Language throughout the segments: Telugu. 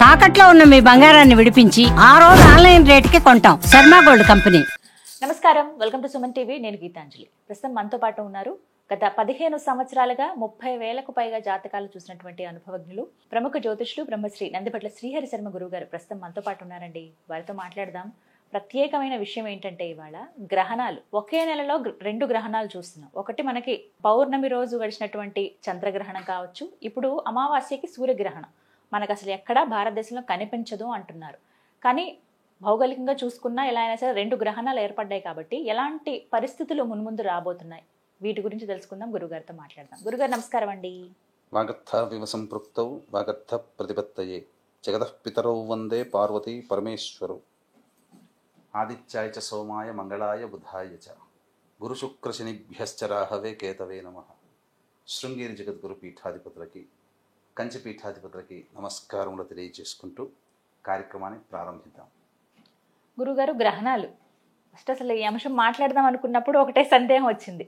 తాకట్లో ఉన్న మీ బంగారాన్ని విడిపించి ఆ రోజు ఆన్లైన్ రేటుకి కొంటాం. Sharma gold company. నమస్కారం, వెల్కమ్ టు సుమన్ టీవీ. నేను గీతాంజలి. ప్రస్తుతం మనతో పాటు ఉన్నారు గత 15 సంవత్సరాలుగా 30,000కు పైగా జాతకాలు చూసినటువంటి అనుభవజ్ఞులు, ప్రముఖ జ్యోతిష్యులు బ్రహ్మశ్రీ నందిపట్ల శ్రీహరి శర్మ గురువు గారు ప్రస్తుతం మనతో పాటు ఉన్నారండి. వారితో మాట్లాడదాం. ప్రత్యేకమైన విషయం ఏంటంటే ఇవాళ గ్రహణాలు, ఒకే నెలలో 2 గ్రహణాలు చూస్తున్నాం. ఒకటి మనకి పౌర్ణమి రోజు గడిచినటువంటి చంద్రగ్రహణం కావచ్చు, ఇప్పుడు అమావాస్యకి సూర్యగ్రహణం. మనకు అసలు ఎక్కడా భారతదేశంలో కనిపించదు అంటున్నారు. కానీ భౌగోళికంగా చూసుకున్నా ఎలా అయినా సరే 2 గ్రహణాలు ఏర్పడ్డాయి కాబట్టి ఎలాంటి పరిస్థితులు మున్ముందు రాబోతున్నాయి, వీటి గురించి తెలుసుకుందాం. గురుగారితో మాట్లాడదాం. గురుగారు నమస్కారం అండి. వాగర్థ వివ సంపృక్తౌ వాగర్థ ప్రతిపత్తయే జగతః పితరౌ వందే పార్వతీ పరమేశ్వరౌ ఆదిత్యాయ చ సోమాయ మంగళాయ బుధాయ చ గురుశుక్రశనిభ్యశ్చ రాహవే కేతవే నమః. శృంగేరి జగద్గురు పీఠాధిపతులకి, కంచి పీఠాధిపతులకి నమస్కారములు తెలియజేసుకుంటూ కార్యక్రమాన్ని ప్రారంభిద్దాం. గురుగారు, గ్రహణాలు ఫస్ట్ అసలు ఈ అంశం మాట్లాడదాం అనుకున్నప్పుడు ఒకటే సందేహం వచ్చింది.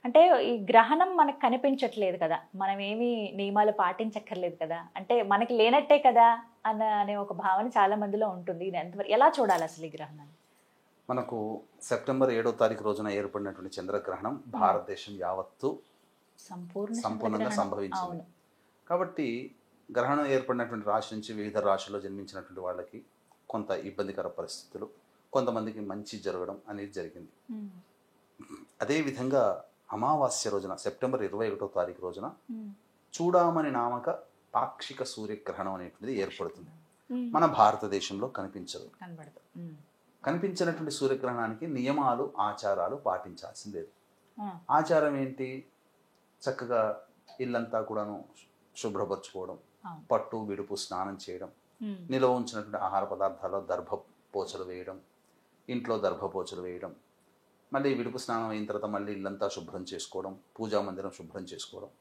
అంటే ఈ గ్రహణం మనకు కనిపించట్లేదు కదా, మనం ఏమీ నియమాలు పాటించక్కర్లేదు కదా, అంటే మనకి లేనట్టే కదా అనే ఒక భావన చాలా మందిలో ఉంటుంది. ఇది ఎంతవరకు ఎలా చూడాలి అసలు ఈ గ్రహణాన్ని? మనకు సెప్టెంబర్ 7వ తారీఖు రోజున ఏర్పడినటువంటి చంద్రగ్రహణం భారతదేశం యావత్తు సంపూర్ణంగా సంభవించింది. కాబట్టి గ్రహణం ఏర్పడినటువంటి రాశి నుంచి వివిధ రాశుల్లో జన్మించినటువంటి వాళ్ళకి కొంత ఇబ్బందికర పరిస్థితులు, కొంతమందికి మంచి జరగడం అనేది జరిగింది. అదేవిధంగా అమావాస్య రోజున సెప్టెంబర్ 21వ తారీఖు రోజున చూడామణి నామక పాక్షిక సూర్యగ్రహణం అనేటువంటిది ఏర్పడుతుంది. మన భారతదేశంలో కనిపించదు. కనిపించినటువంటి సూర్యగ్రహణానికి నియమాలు, ఆచారాలు పాటించాల్సిందే. ఆచారం ఏంటి? చక్కగా ఇల్లంతా కూడాను శుభ్రపరచుకోవడం, పట్టు విడుపు స్నానం చేయడం, నిల్వ ఉంచినటువంటి ఆహార పదార్థాల్లో దర్భపోచలు వేయడం, ఇంట్లో దర్భపోచలు వేయడం, మళ్ళీ విడుపు స్నానం అయిన తర్వాత మళ్ళీ ఇల్లంతా శుభ్రం చేసుకోవడం, పూజా మందిరం శుభ్రం చేసుకోవడం.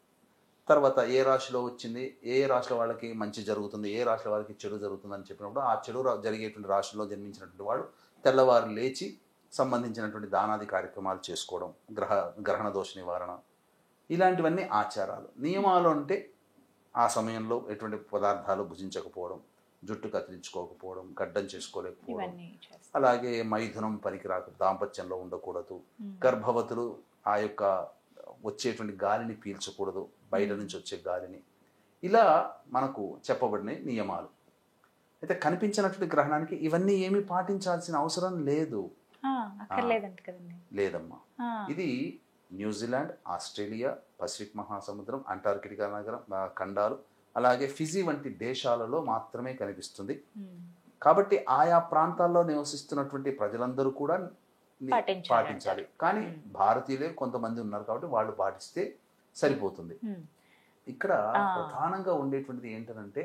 తర్వాత ఏ రాశిలో వచ్చింది, ఏ రాశుల వాళ్ళకి మంచి జరుగుతుంది, ఏ రాశుల వాళ్ళకి చెడు జరుగుతుంది అని చెప్పినప్పుడు ఆ చెడు జరిగేటువంటి రాశుల్లో జన్మించినటువంటి వాడు తెల్లవారు లేచి సంబంధించినటువంటి దానాది కార్యక్రమాలు చేసుకోవడం, గ్రహణ దోష నివారణ, ఇలాంటివన్నీ ఆచారాలు. నియమాలు అంటే ఆ సమయంలో ఎటువంటి పదార్థాలు భుజించకపోవడం, జుట్టు కత్తిరించుకోకపోవడం, గడ్డం చేసుకోలేకపోవడం, అలాగే మైథునం పనికిరాక దాంపత్యంలో ఉండకూడదు, గర్భవతులు ఆ యొక్క వచ్చేటువంటి గాలిని పీల్చకూడదు, బయట నుంచి వచ్చే గాలిని. ఇలా మనకు చెప్పబడిన నియమాలు. అయితే కనిపించినటువంటి గ్రహణానికి ఇవన్నీ ఏమీ పాటించాల్సిన అవసరం లేదు. లేదమ్మా. ఇది న్యూజిలాండ్, ఆస్ట్రేలియా, పసిఫిక్ మహాసముద్రం, అంటార్కిటికా నగరం ఖండాలు, అలాగే ఫిజీ వంటి దేశాలలో మాత్రమే కనిపిస్తుంది. కాబట్టి ఆయా ప్రాంతాల్లో నివసిస్తున్నటువంటి ప్రజలందరూ కూడా పాటించాలి. కానీ భారతీయులే కొంతమంది ఉన్నారు కాబట్టి వాళ్ళు పాటిస్తే సరిపోతుంది. ఇక్కడ ప్రధానంగా ఉండేటువంటిది ఏంటంటే,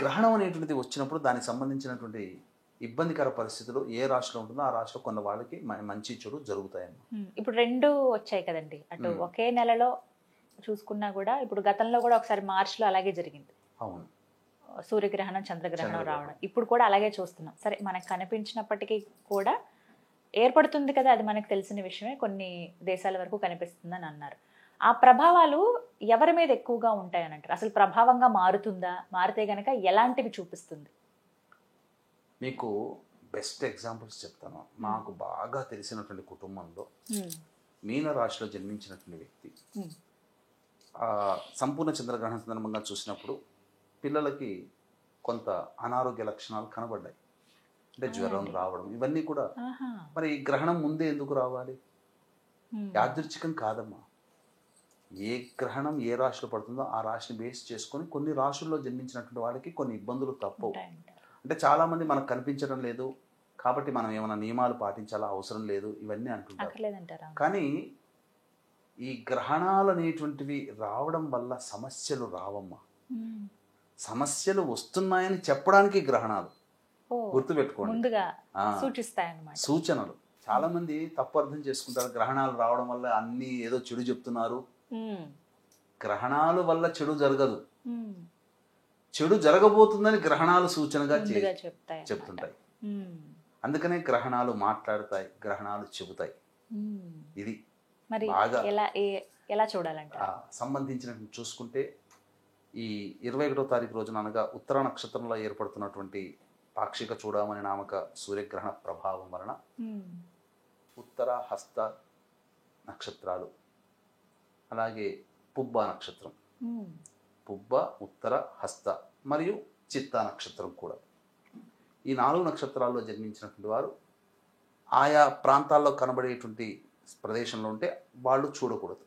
గ్రహణం అనేటువంటిది వచ్చినప్పుడు దానికి సంబంధించినటువంటి ఇబ్బందికర పరిస్థితులు ఏ రాశిలో ఉంటుందో ఆ రాశిలో కొన్న వాళ్ళకి మంచి చెడు జరుగుతాయన్నమాట. ఇప్పుడు 2 వచ్చాయి కదండి, అటు ఒకే నెలలో చూసుకున్నా కూడా. ఇప్పుడు గతంలో కూడా ఒకసారి మార్చిలో అలాగే జరిగింది. అవును, సూర్యగ్రహణం చంద్రగ్రహణం రావడం. ఇప్పుడు కూడా అలాగే చూస్తున్నాం. సరే, మనకు కనిపించినప్పటికీ కూడా ఏర్పడుతుంది కదా, అది మనకు తెలిసిన విషయమే. కొన్ని దేశాల వరకు కనిపిస్తుందని అన్నారు. ఆ ప్రభావాలు ఎవరి మీద ఎక్కువగా ఉంటాయని అంటారు? అసలు ప్రభావంగా మారుతుందా? మారితే గనక ఎలాంటివి చూపిస్తుంది? మీకు బెస్ట్ ఎగ్జాంపుల్స్ చెప్తాను. నాకు బాగా తెలిసినటువంటి కుటుంబంలో మీన రాశిలో జన్మించినటువంటి వ్యక్తి సంపూర్ణ చంద్రగ్రహణ సందర్భంగా చూసినప్పుడు పిల్లలకి కొంత అనారోగ్య లక్షణాలు కనబడ్డాయి. అంటే జ్వరం రావడం, ఇవన్నీ కూడా. మరి గ్రహణం ముందే ఎందుకు రావాలి? యాదృచ్ఛికం కాదమ్మా. ఏ గ్రహణం ఏ రాశిలో పడుతుందో ఆ రాశిని బేస్ చేసుకొని కొన్ని రాశుల్లో జన్మించినటువంటి వాళ్ళకి కొన్ని ఇబ్బందులు తప్పవు. అంటే చాలామంది మనకు కనిపించడం లేదు కాబట్టి మనం ఏమైనా నియమాలు పాటించాలా, అవసరం లేదు, ఇవన్నీ అంటుంటారు. కానీ ఈ గ్రహణాలు అనేటువంటివి రావడం వల్ల సమస్యలు రావమ్మా. సమస్యలు వస్తున్నాయని చెప్పడానికి గ్రహణాలు గుర్తుపెట్టుకోండి, సూచనలు. చాలా మంది తప్పు అర్థం చేసుకుంటారు. గ్రహణాలు రావడం వల్ల అన్ని ఏదో చెడు చెప్తున్నారు. గ్రహణాల వల్ల చెడు జరగదు. చెడు జరగబోతుందని గ్రహణాలు సూచనగా చెప్తుంటాయి. అందుకనే గ్రహణాలు మాట్లాడతాయి, గ్రహణాలు చెబుతాయి. ఇది బాగా ఎలా చూడాలంటే సంబంధించిన చూసుకుంటే ఈ 21వ తారీఖు రోజున అనగా ఉత్తర నక్షత్రంలో ఏర్పడుతున్నటువంటి పాక్షిక చూడమని నామక సూర్యగ్రహణ ప్రభావం వలన ఉత్తర హస్త నక్షత్రాలు, అలాగే పుబ్బ నక్షత్రం, పుబ్బ, ఉత్తర, హస్త మరియు చిత్తా నక్షత్రం కూడా, ఈ 4 నక్షత్రాల్లో జన్మించినటువంటి వారు ఆయా ప్రాంతాల్లో కనబడేటువంటి ప్రదేశంలో ఉంటే వాళ్ళు చూడకూడదు.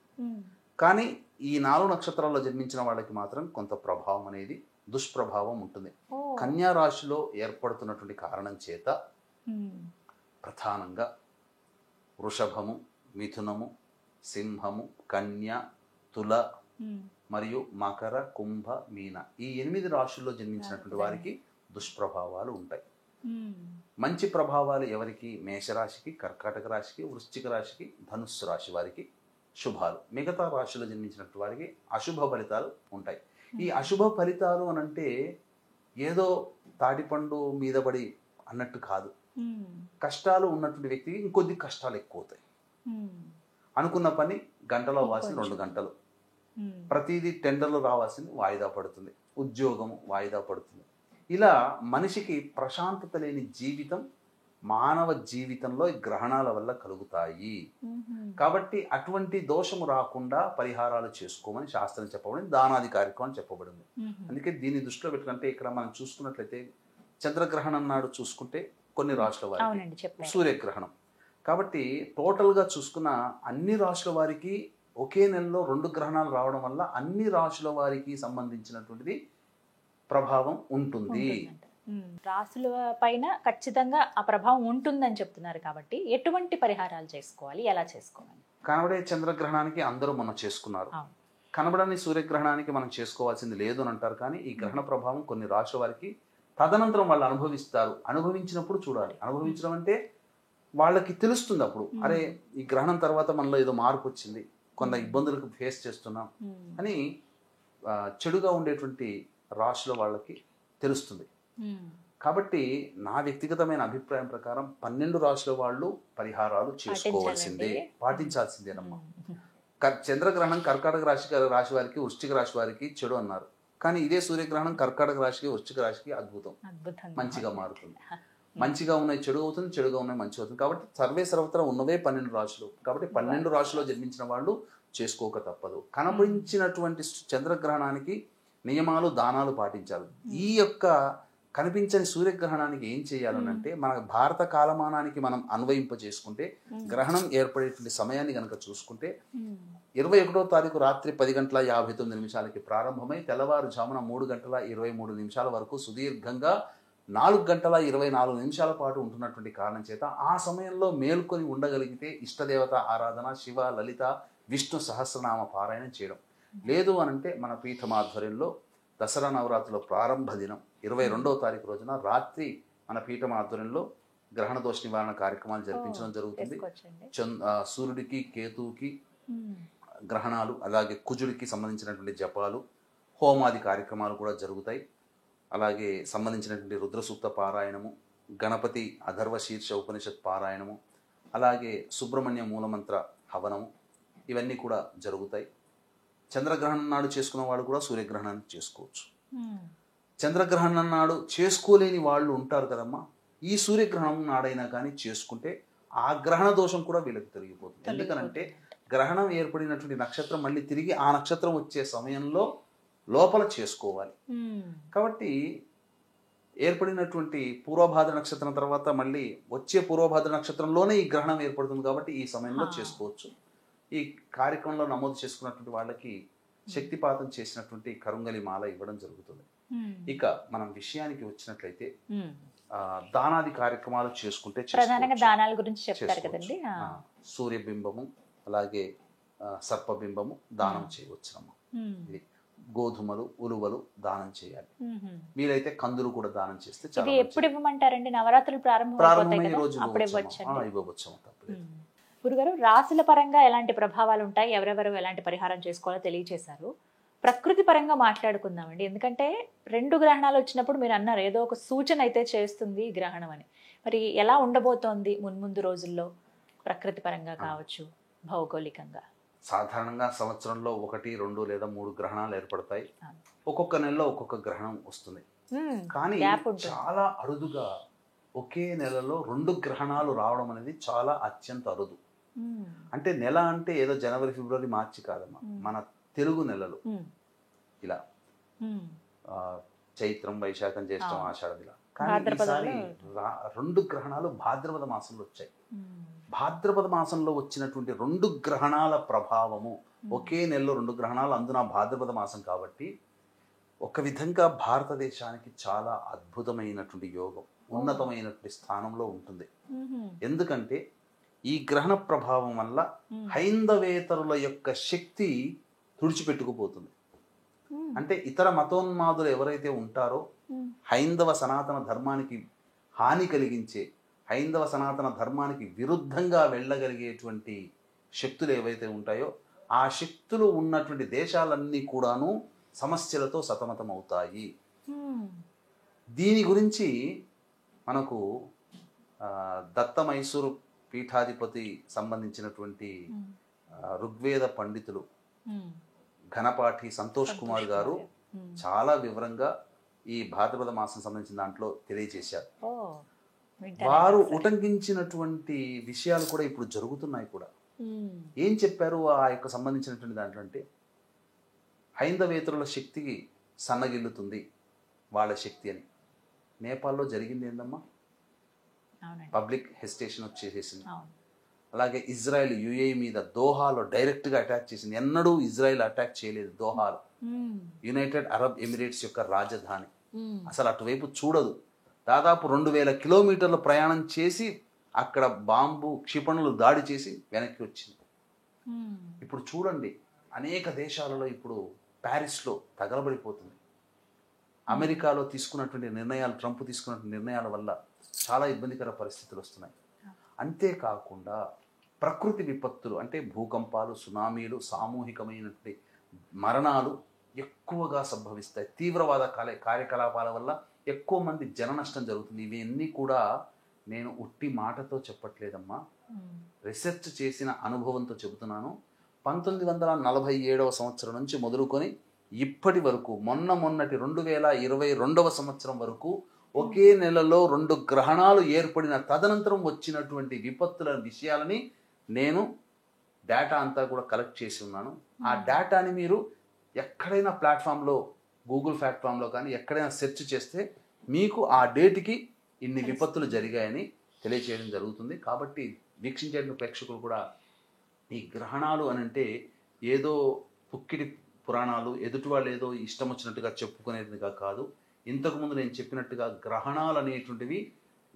కానీ ఈ 4 నక్షత్రాల్లో జన్మించిన వాళ్ళకి మాత్రం కొంత ప్రభావం అనేది, దుష్ప్రభావం ఉంటుంది. కన్యా రాశిలో ఏర్పడుతున్నటువంటి కారణం చేత ప్రధానంగా వృషభము, మిథునము, సింహము, కన్య, తుల మరియు మకర, కుంభ, మీన, ఈ 8 రాశుల్లో జన్మించినటువంటి వారికి దుష్ప్రభావాలు ఉంటాయి. మంచి ప్రభావాలు ఎవరికి? మేషరాశికి, కర్కాటక రాశికి, వృశ్చిక రాశికి, ధనుస్సు రాశి వారికి శుభాలు. మిగతా రాశిలో జన్మించినటువంటి వారికి అశుభ ఫలితాలు ఉంటాయి. ఈ అశుభ ఫలితాలు అనంటే ఏదో తాటిపండు మీద పడి అన్నట్టు కాదు. కష్టాలు ఉన్నటువంటి వ్యక్తికి ఇంకొద్ది కష్టాలు ఎక్కువ అవుతాయి. అనుకున్న పని గంటలో అవ్వాల్సింది 2 గంటలు, ప్రతిదీ టెండర్లు రావాల్సింది వాయిదా పడుతుంది, ఉద్యోగము వాయిదా పడుతుంది. ఇలా మనిషికి ప్రశాంతత లేని జీవితం మానవ జీవితంలో ఈ గ్రహణాల వల్ల కలుగుతాయి. కాబట్టి అటువంటి దోషము రాకుండా పరిహారాలు చేసుకోమని శాస్త్రం చెప్పబడింది, దానాది కార్యక్రమం చెప్పబడింది. అందుకే దీన్ని దృష్టిలో పెట్టుకుంటే ఇక్కడ మనం చూసుకున్నట్లయితే చంద్రగ్రహణం నాడు చూసుకుంటే కొన్ని రాశుల వారికి సూర్యగ్రహణం. కాబట్టి టోటల్గా చూసుకున్న అన్ని రాశుల వారికి ఒకే నెలలో 2 గ్రహణాలు రావడం వల్ల అన్ని రాశుల వారికి సంబంధించినటువంటిది ప్రభావం ఉంటుంది. రాశుల పైన ఖచ్చితంగా ఆ ప్రభావం ఉంటుందని చెప్తున్నారు. కాబట్టి ఎటువంటి పరిహారాలు చేసుకోవాలి, ఎలా చేసుకోవాలి? కనబడే చంద్రగ్రహణానికి అందరూ మనం చేసుకున్నారు, కనబడని సూర్యగ్రహణానికి మనం చేసుకోవాల్సింది లేదు అని అంటారు. కానీ ఈ గ్రహణ ప్రభావం కొన్ని రాశుల వారికి తదనంతరం వాళ్ళు అనుభవిస్తారు. అనుభవించినప్పుడు చూడాలి. అనుభవించడం అంటే వాళ్ళకి తెలుస్తుంది అప్పుడు, అరే ఈ గ్రహణం తర్వాత మనలో ఏదో మార్పు వచ్చింది, కొంత ఇబ్బందులకు ఫేస్ చేస్తున్నాం అని చెడుగా ఉండేటువంటి రాశుల వాళ్ళకి తెలుస్తుంది. కాబట్టి నా వ్యక్తిగతమైన అభిప్రాయం ప్రకారం 12 రాశుల వాళ్ళు పరిహారాలు చేసుకోవాల్సిందే, పాటించాల్సిందేనమ్మా. చంద్రగ్రహణం కర్కాటక రాశి వారికి, వృశ్చిక రాశి వారికి చెడు అన్నారు. కానీ ఇదే సూర్యగ్రహణం కర్కాటక రాశికి, వృశ్చిక రాశికి అద్భుతం, మంచిగా మారుతుంది. మంచిగా ఉన్నాయి చెడు అవుతుంది, చెడుగా ఉన్నాయి మంచి అవుతుంది. కాబట్టి సర్వత్రా ఉన్నవే 12 రాశులు. కాబట్టి 12 రాశుల్లో జన్మించిన వాళ్ళు చేసుకోక తప్పదు. కనిపించినటువంటి చంద్రగ్రహణానికి నియమాలు, దానాలు పాటించాలి. ఈ యొక్క కనిపించని సూర్యగ్రహణానికి ఏం చేయాలనంటే మన భారత కాలమానానికి మనం అన్వయింప చేసుకుంటే గ్రహణం ఏర్పడేటువంటి సమయాన్ని కనుక చూసుకుంటే 21వ తారీఖు రాత్రి 10:59 ప్రారంభమై తెల్లవారుజామున 3:23 వరకు సుదీర్ఘంగా 4:24 పాటు ఉంటున్నటువంటి కారణం చేత ఆ సమయంలో మేల్కొని ఉండగలిగితే ఇష్టదేవత ఆరాధన, శివ, లలిత, విష్ణు సహస్రనామ పారాయణం చేయడం. లేదు అనంటే మన పీఠం ఆధ్వర్యంలో దసరా నవరాత్రుల ప్రారంభ దినం 22వ తారీఖు రోజున రాత్రి మన పీఠం ఆధ్వర్యంలో గ్రహణ దోష నివారణ కార్యక్రమాలు జరిపించడం జరుగుతుంది. సూర్యుడికి, కేతువుకి గ్రహణాలు, అలాగే కుజుడికి సంబంధించినటువంటి జపాలు, హోమాది కార్యక్రమాలు కూడా జరుగుతాయి. అలాగే సంబంధించినటువంటి రుద్రసూక్త పారాయణము, గణపతి అథర్వ శీర్ష ఉపనిషత్ పారాయణము, అలాగే సుబ్రహ్మణ్య మూలమంత్ర హవనము, ఇవన్నీ కూడా జరుగుతాయి. చంద్రగ్రహణం నాడు చేసుకున్న వాళ్ళు కూడా సూర్యగ్రహణాన్ని చేసుకోవచ్చు. చంద్రగ్రహణం నాడు చేసుకోలేని వాళ్ళు ఉంటారు కదమ్మా, ఈ సూర్యగ్రహణం నాడైనా కానీ చేసుకుంటే ఆ గ్రహణ దోషం కూడా వీళ్ళకి తొలగిపోతుంది. ఎందుకనంటే గ్రహణం ఏర్పడినటువంటి నక్షత్రం మళ్ళీ తిరిగి ఆ నక్షత్రం వచ్చే సమయంలో లోపల చేసుకోవాలి. కాబట్టి ఏర్పడినటువంటి పూర్వభాద్ర నక్షత్రం తర్వాత మళ్ళీ వచ్చే పూర్వభాద్ర నక్షత్రంలోనే ఈ గ్రహణం ఏర్పడుతుంది. కాబట్టి ఈ సమయంలో చేసుకోవచ్చు. ఈ కార్యక్రమంలో నమోదు చేసుకున్నటువంటి వాళ్ళకి శక్తిపాతం చేసినటువంటి కరుంగలి మాల ఇవ్వడం జరుగుతుంది. ఇక మనం విషయానికి వచ్చినట్లయితే దానాది కార్యక్రమాలు చేసుకుంటే దానాల గురించి చెప్తారు కదండి. సూర్యబింబము, అలాగే సర్పబింబము దానం చేయవచ్చునమ్మా. ఇది గోధుమలు, ఉలువలు దానం చేయాలి. మీరైతే కందులు కూడా దానం చేస్తే చాలా. ఎప్పుడు ఇవ్వమంటారండి? నవరాత్రులు ప్రారంభమయ్యే రోజు ఇవ్వవచ్చు. గురుగారు, రాశుల పరంగా ఎలాంటి ప్రభావాలు ఉంటాయి, ఎవరెవరు ఎలాంటి పరిహారం చేసుకోవాలో తెలియజేశారు. ప్రకృతి పరంగా మాట్లాడుకుందామండి. ఎందుకంటే 2 గ్రహణాలు వచ్చినప్పుడు మీరు అన్నారు ఏదో ఒక సూచన అయితే చేస్తుంది గ్రహణం అని. మరి ఎలా ఉండబోతోంది మున్ముందు రోజుల్లో ప్రకృతి పరంగా కావచ్చు, భౌగోళికంగా? సాధారణంగా సంవత్సరంలో 1, 2 లేదా 3 గ్రహణాలు ఏర్పడతాయి. ఒక్కొక్క నెలలో ఒక్కొక్క గ్రహణం వస్తుంది. కానీ చాలా అరుదుగా ఒకే నెలలో 2 గ్రహణాలు రావడం అనేది చాలా అత్యంత అరుదు. అంటే నెల అంటే ఏదో జనవరి, ఫిబ్రవరి, మార్చి కాదమ్మా, మన తెలుగు నెలలు ఇలా చైత్రం, వైశాఖం, జ్యేష్టం, ఆషాఢం ఇలా. కానీ ఈసారి 2 గ్రహణాలు భాద్రపద మాసంలో వచ్చాయి. భాద్రపద మాసంలో వచ్చినటువంటి 2 గ్రహణాల ప్రభావము, ఒకే నెలలో 2 గ్రహణాలు, అందున భాద్రపద మాసం కాబట్టి ఒక విధంగా భారతదేశానికి చాలా అద్భుతమైనటువంటి యోగం, ఉన్నతమైనటువంటి స్థానంలో ఉంటుంది. ఎందుకంటే ఈ గ్రహణ ప్రభావం వల్ల హైందవేతరుల యొక్క శక్తి తుడిచిపెట్టుకుపోతుంది. అంటే ఇతర మతోన్మాదులు ఎవరైతే ఉంటారో హైందవ సనాతన ధర్మానికి హాని కలిగించే, హైందవ సనాతన ధర్మానికి విరుద్ధంగా వెళ్ళగలిగేటువంటి శక్తులు ఏవైతే ఉంటాయో ఆ శక్తులు ఉన్నటువంటి దేశాలన్నీ కూడాను సమస్యలతో సతమతం అవుతాయి. దీని గురించి మనకు దత్త మైసూరు పీఠాధిపతి సంబంధించినటువంటి ఋగ్వేద పండితులు ఘనపాఠి సంతోష్ కుమార్ గారు చాలా వివరంగా ఈ భాద్రపద మాసం సంబంధించిన దాంట్లో తెలియజేశారు. వారు ఉటంకించినటువంటి విషయాలు కూడా ఇప్పుడు జరుగుతున్నాయి కూడా. ఏం చెప్పారు ఆ యొక్క సంబంధించినటువంటి దాంట్లో అంటే, హైందవేతరుల శక్తికి సన్నగిల్లుతుంది వాళ్ళ శక్తి అని. నేపాల్లో జరిగింది ఏందమ్మా, పబ్లిక్ హెసిటేషన్ వచ్చేసేసింది. అలాగే ఇజ్రాయెల్ యుఏఈ మీద దోహాలో డైరెక్ట్గా అటాక్ చేసింది. ఎన్నడూ ఇజ్రాయెల్ అటాక్ చేయలేదు దోహాలో, యునైటెడ్ అరబ్ ఎమిరేట్స్ యొక్క రాజధాని. అసలు అటువైపు చూడదు. దాదాపు 2000 కిలోమీటర్ల ప్రయాణం చేసి అక్కడ బాంబు క్షిపణులు దాడి చేసి వెనక్కి వచ్చింది. ఇప్పుడు చూడండి, అనేక దేశాలలో ఇప్పుడు ప్యారిస్లో తగలబడిపోతుంది. అమెరికాలో తీసుకున్నటువంటి నిర్ణయాలు, ట్రంప్ తీసుకున్నటువంటి నిర్ణయాల వల్ల చాలా ఇబ్బందికర పరిస్థితులు వస్తున్నాయి. అంతేకాకుండా ప్రకృతి విపత్తులు అంటే భూకంపాలు, సునామీలు, సామూహికమైనటువంటి మరణాలు ఎక్కువగా సంభవిస్తాయి. తీవ్రవాద కార్యకలాపాల వల్ల ఎక్కువ మంది జన నష్టం జరుగుతుంది. ఇవన్నీ కూడా నేను ఉట్టి మాటతో చెప్పట్లేదమ్మా, రీసెర్చ్ చేసిన అనుభవంతో చెబుతున్నాను. 1947వ సంవత్సరం నుంచి మొదలుకొని ఇప్పటి వరకు మొన్నటి 2022వ సంవత్సరం వరకు ఒకే నెలలో 2 గ్రహణాలు ఏర్పడిన తదనంతరం వచ్చినటువంటి విపత్తుల విషయాలని నేను డేటా అంతా కూడా కలెక్ట్ చేసి ఉన్నాను. ఆ డేటాని మీరు ఎక్కడైనా ప్లాట్ఫామ్లో, గూగుల్ ప్లాట్ఫామ్లో కానీ ఎక్కడైనా సెర్చ్ చేస్తే మీకు ఆ డేట్కి ఇన్ని విపత్తులు జరిగాయని తెలియచేయడం జరుగుతుంది. కాబట్టి వీక్షించే ప్రేక్షకులు కూడా ఈ గ్రహణాలు అని అంటే ఏదో పుక్కిడి పురాణాలు, ఎదుటి వాళ్ళు ఏదో ఇష్టం వచ్చినట్టుగా చెప్పుకునేదిగా కాదు. ఇంతకుముందు నేను చెప్పినట్టుగా గ్రహణాలు అనేటువంటివి,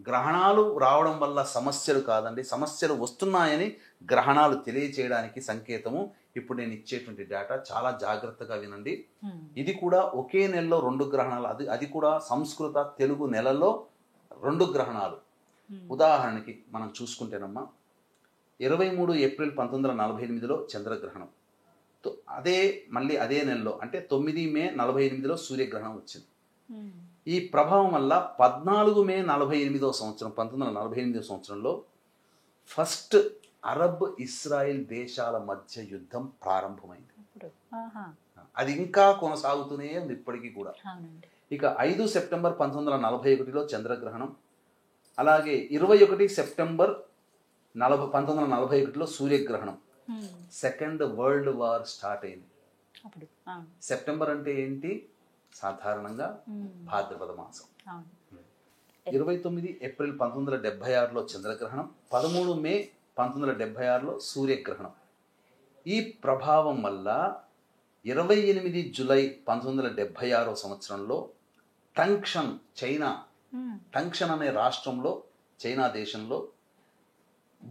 గ్రహణాలు రావడం వల్ల సమస్యలు కాదండి, సమస్యలు వస్తున్నాయని గ్రహణాలు తెలియచేయడానికి సంకేతము. ఇప్పుడు నేను ఇచ్చేటువంటి డేటా చాలా జాగ్రత్తగా వినండి. ఇది కూడా ఒకే నెలలో 2 గ్రహణాలు, అది కూడా సంస్కృత తెలుగు నెలలో 2 గ్రహణాలు. ఉదాహరణకి మనం చూసుకుంటేనమ్మా, 23 ఏప్రిల్ 1948లో చంద్రగ్రహణం, మళ్ళీ అదే నెలలో అంటే 9 మే 48లో సూర్యగ్రహణం వచ్చింది. ఈ ప్రభావం వల్ల 14 మే 48వ సంవత్సరం 1948 సంవత్సరంలో ఫస్ట్ అరబ్ ఇస్రాయిల్ దేశాల మధ్య యుద్ధం ప్రారంభమైంది. అది ఇంకా కొనసాగుతూనే ఉంది ఇప్పటికీ కూడా. ఇక 5 సెప్టెంబర్ 1941లో చంద్రగ్రహణం, అలాగే 21 సెప్టెంబర్ 1941లో సూర్యగ్రహణం. సెకండ్ వరల్డ్ వార్ స్టార్ట్ అయింది. సెప్టెంబర్ అంటే ఏంటి, సాధారణంగా భాద్రపద మాసం. 29 ఏప్రిల్ 1976లో చంద్రగ్రహణం, 13 మే 1976లో సూర్యగ్రహణం. ఈ ప్రభావం వల్ల 28 జూలై 1976 సంవత్సరంలో టంక్షన్, చైనా టంక్షన్ అనే రాష్ట్రంలో, చైనా దేశంలో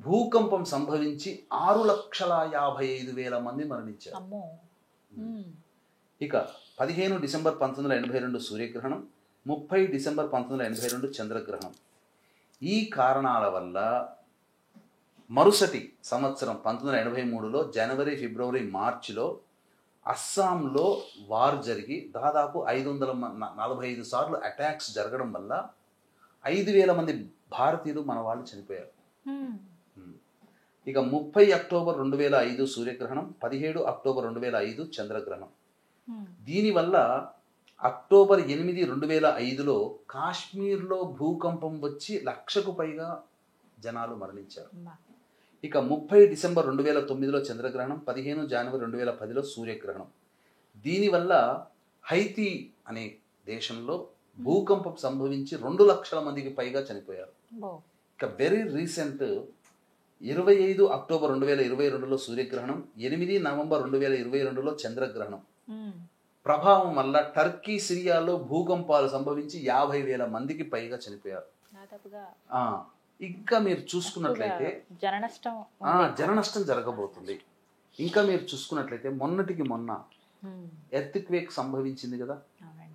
భూకంపం సంభవించి 6,55,000 మంది మరణించారు. ఇక 15 డిసెంబర్ 1982 సూర్యగ్రహణం, 30 డిసెంబర్ 1982 చంద్రగ్రహణం. ఈ కారణాల వల్ల మరుసటి సంవత్సరం 1983లో జనవరి, ఫిబ్రవరి, మార్చిలో అస్సాంలో వార్ జరిగి దాదాపు 545 సార్లు అటాక్స్ జరగడం వల్ల 5,000 మంది భారతీయులు మన వాళ్ళు చనిపోయారు. ఇక 30 అక్టోబర్ 2005 సూర్యగ్రహణం, 17 అక్టోబర్ 2005 చంద్రగ్రహణం. దీనివల్ల అక్టోబర్ 8, 2005లో కాశ్మీర్లో భూకంపం వచ్చి 1,00,000కు పైగా జనాలు మరణించారు. ఇక 30 డిసెంబర్ 2009లో చంద్రగ్రహణం, 15 జనవరి 2010లో సూర్యగ్రహణం. దీనివల్ల హైతీ అనే దేశంలో భూకంపం సంభవించి 2,00,000 మందికి పైగా చనిపోయారు. ఇక వెరీ రీసెంట్ 25 అక్టోబర్ 2022లో సూర్యగ్రహణం, 8 నవంబర్ 2022లో చంద్రగ్రహణం ప్రభావం వల్ల టర్కీ, సిరియాలో భూకంపాలు సంభవించి 50,000 మందికి పైగా చనిపోయారు. ఇంకా మీరు చూసుకున్నట్లయితే జన నష్టం జరగబోతుంది. ఇంకా మీరు చూసుకున్నట్లయితే మొన్నటికి మొన్న ఎర్త్ క్వేక్ సంభవించింది కదా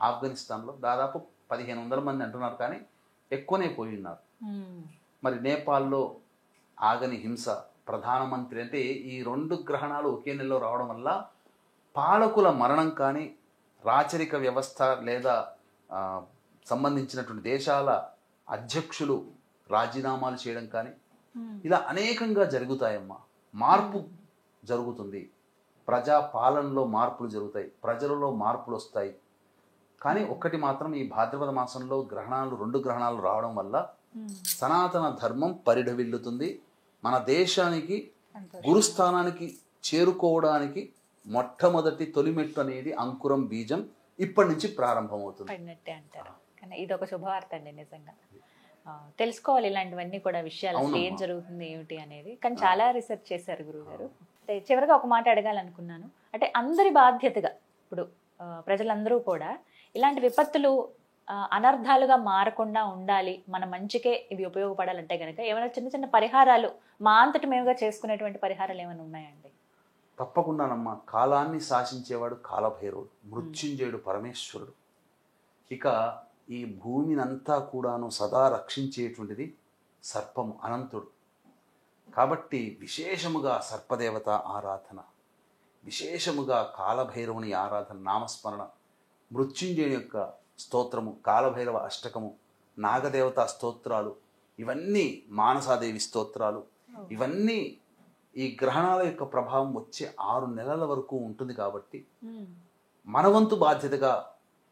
ఆఫ్ఘనిస్తాన్లో. దాదాపు 1,500 మంది అంటున్నారు, కానీ ఎక్కువనే పోయి ఉన్నారు. మరి నేపాల్లో ఆగని హింస. ప్రధానమంత్రి అంటే ఈ 2 గ్రహణాలు ఒకే నెలలో రావడం వల్ల పాలకుల మరణం కానీ, రాచరిక వ్యవస్థ లేదా సంబంధించినటువంటి దేశాల అధ్యక్షులు రాజీనామాలు చేయడం కానీ, ఇలా అనేకంగా జరుగుతాయమ్మా. మార్పు జరుగుతుంది, ప్రజా పాలనలో మార్పులు జరుగుతాయి, ప్రజలలో మార్పులు వస్తాయి. కానీ ఒక్కటి మాత్రం, ఈ భాద్రపద మాసంలో 2 గ్రహణాలు రావడం వల్ల సనాతన ధర్మం పరిఢవిల్లుతుంది. మన దేశానికి గురుస్థానానికి చేరుకోవడానికి మొట్టమొదటి తొలిమెట్టు అనేది అంకురం, బీజం ఇప్పటి నుంచి ప్రారంభమవుతుంది. కానీ ఇది ఒక శుభవార్త అండి. నిజంగా తెలుసుకోవాలి ఇలాంటివన్నీ కూడా విషయాలు, ఏం జరుగుతుంది ఏమిటి అనేది. కానీ చాలా రీసెర్చ్ చేశారు గురువుగారు. చివరిగా ఒక మాట అడగాలనుకున్నాను. అంటే అందరి బాధ్యతగా ఇప్పుడు ప్రజలందరూ కూడా ఇలాంటి విపత్తులు అనర్థాలుగా మారకుండా ఉండాలి, మన మంచికే ఇవి ఉపయోగపడాలంటే కనుక ఏమైనా చిన్న చిన్న పరిహారాలు మా అంతటి మేముగా చేసుకునేటువంటి పరిహారాలు ఏమైనా ఉన్నాయండి? తప్పకుండానమ్మా. కాలాన్ని శాసించేవాడు కాలభైరవుడు, మృత్యుంజయుడు పరమేశ్వరుడు. ఇక ఈ భూమినంతా కూడాను సదా రక్షించేటువంటిది సర్పము, అనంతుడు. కాబట్టి విశేషముగా సర్పదేవత ఆరాధన, విశేషముగా కాలభైరవుని ఆరాధన, నామస్మరణ, మృత్యుంజయుని యొక్క స్తోత్రము, కాలభైరవ అష్టకము, నాగదేవత స్తోత్రాలు, ఇవన్నీ మానసాదేవి స్తోత్రాలు, ఇవన్నీ ఈ గ్రహణాల యొక్క ప్రభావం వచ్చే 6 నెలల వరకు ఉంటుంది. కాబట్టి మనవంతు బాధ్యతగా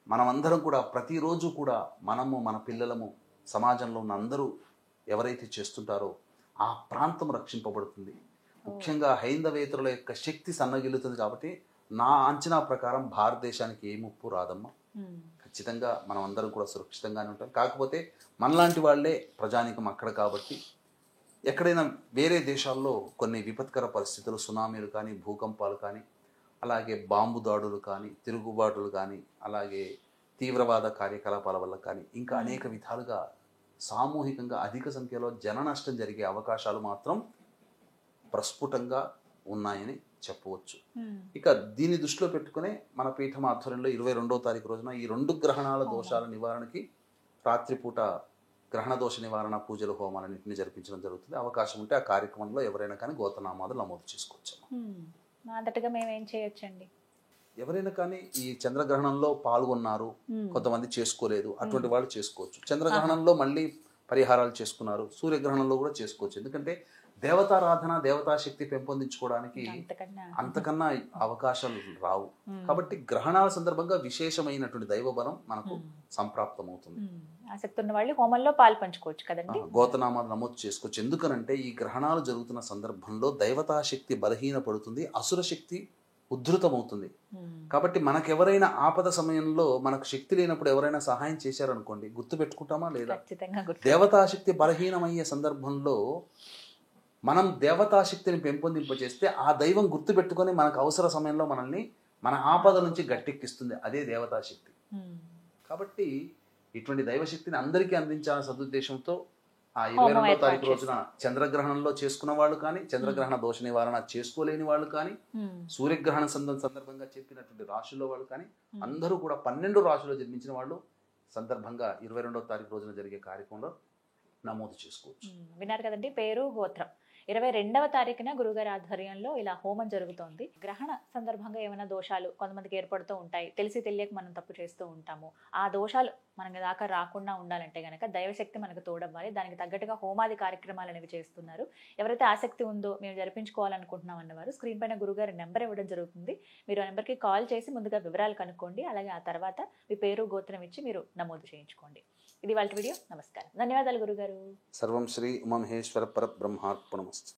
మనమందరం కూడా ప్రతిరోజు కూడా మనము, మన పిల్లలము, సమాజంలో ఉన్న అందరూ ఎవరైతే చేస్తుంటారో ఆ ప్రాంతం రక్షింపబడుతుంది. ముఖ్యంగా హైందవేతరుల యొక్క శక్తి సన్నగిల్లుతుంది. కాబట్టి నా అంచనా ప్రకారం భారతదేశానికి ఏ ముప్పు రాదమ్మా. ఖచ్చితంగా మనం అందరం కూడా సురక్షితంగానే ఉంటాం. కాకపోతే మనలాంటి వాళ్ళే ప్రజానికం అక్కడ. కాబట్టి ఎక్కడైనా వేరే దేశాల్లో కొన్ని విపత్కర పరిస్థితులు, సునామీలు కానీ, భూకంపాలు కానీ, అలాగే బాంబు దాడులు కానీ, తిరుగుబాటులు కానీ, అలాగే తీవ్రవాద కార్యకలాపాల వల్ల కానీ, ఇంకా అనేక విధాలుగా సామూహికంగా అధిక సంఖ్యలో జన నష్టం జరిగే అవకాశాలు మాత్రం ప్రస్ఫుటంగా ఉన్నాయని చెప్పవచ్చు. ఇక దీన్ని దృష్టిలో పెట్టుకునే మన పీఠం ఆధ్వర్యంలో 22వ తారీఖు రోజున ఈ 2 గ్రహణాల దోషాల నివారణకి రాత్రిపూట గ్రహణ దోష నివారణ పూజలు, హోమాలన్నింటినీ జరిపించడం జరుగుతుంది. అవకాశం ఉంటే ఆ కార్యక్రమంలో ఎవరైనా కానీ గోత్రనామాలు నమోదు చేసుకోవచ్చు. అంతటిగా మేము ఏం చేయొచ్చండి? ఎవరైనా కానీ ఈ చంద్రగ్రహణంలో పాల్గొన్నారు, కొంతమంది చేసుకోలేదు, అటువంటి వాళ్ళు చేసుకోవచ్చు. చంద్రగ్రహణంలో మళ్ళీ పరిహారాలు చేసుకున్నారు, సూర్యగ్రహణంలో కూడా చేసుకోవచ్చు. ఎందుకంటే దేవతారాధన, దేవతాశక్తి పెంపొందించుకోవడానికి అంతకన్నా అవకాశాలు రావు. కాబట్టి గ్రహణాల సందర్భంగా విశేషమైనటువంటి దైవబలం మనకు సంప్రాప్తమవుతుంది. ఆసక్తి ఉన్న వాళ్ళు హోమంలో పాలు పంచుకోవచ్చు కదండి, గోతనామాలు నమోదు చేసుకోవచ్చు. ఎందుకనంటే ఈ గ్రహణాలు జరుగుతున్న సందర్భంలో దైవతాశక్తి బలహీనపడుతుంది, అసుర శక్తి ఉద్ధృతమవుతుంది. కాబట్టి మనకెవరైనా ఆపద సమయంలో మనకు శక్తి లేనప్పుడు ఎవరైనా సహాయం చేశారనుకోండి, గుర్తు పెట్టుకుంటామా లేదా? దేవతాశక్తి బలహీనమయ్యే సందర్భంలో మనం దేవతాశక్తిని పెంపొందింపచేస్తే ఆ దైవం గుర్తు పెట్టుకొని మనకు అవసర సమయంలో మనల్ని మన ఆపద నుంచి గట్టెక్కిస్తుంది. అదే దేవతాశక్తి. కాబట్టి ఇటువంటి దైవశక్తిని అందరికీ అందించాలనే సదుద్దేశంతో ఆ 22వ తారీఖు రోజున చంద్రగ్రహణంలో చేసుకున్న వాళ్ళు కానీ, చంద్రగ్రహణ దోష నివారణ చేసుకోలేని వాళ్ళు కానీ, సూర్యగ్రహణ సందర్భంగా చెప్పినటువంటి రాశుల్లో వాళ్ళు కానీ, అందరూ కూడా 12 రాశుల్లో జన్మించిన వాళ్ళు సందర్భంగా 22వ తారీఖు రోజున జరిగే కార్యక్రమంలో నమోదు చేసుకోవచ్చు. విన్నారు కదండి, పేరు, గోత్రం 22వ తారీఖున గురుగారి ఆధ్వర్యంలో ఇలా హోమం జరుగుతోంది. గ్రహణ సందర్భంగా ఏమైనా దోషాలు కొంతమందికి ఏర్పడుతూ ఉంటాయి, తెలిసి తెలియక మనం తప్పు చేస్తూ ఉంటాము. ఆ దోషాలు మనకి దాకా రాకుండా ఉండాలంటే గనక దైవశక్తి మనకు తోడవ్వాలి. దానికి తగ్గట్టుగా హోమాది కార్యక్రమాలు అనేవి చేస్తున్నారు. ఎవరైతే ఆసక్తి ఉందో మేము జరిపించుకోవాలనుకుంటున్నాం అన్నవారు స్క్రీన్ పైన గురుగారి నెంబర్ ఇవ్వడం జరుగుతుంది. మీరు ఆ నెంబర్కి కాల్ చేసి ముందుగా వివరాలు కనుక్కోండి. అలాగే ఆ తర్వాత మీ పేరు గోత్రం ఇచ్చి మీరు నమోదు చేయించుకోండి. ఇది వాళ్ళ వీడియో. నమస్కారం, ధన్యవాదాలు గురుగారు. సర్వం శ్రీ ఉమామహేశ్వర పరబ్రహ్మార్పణమస్తు.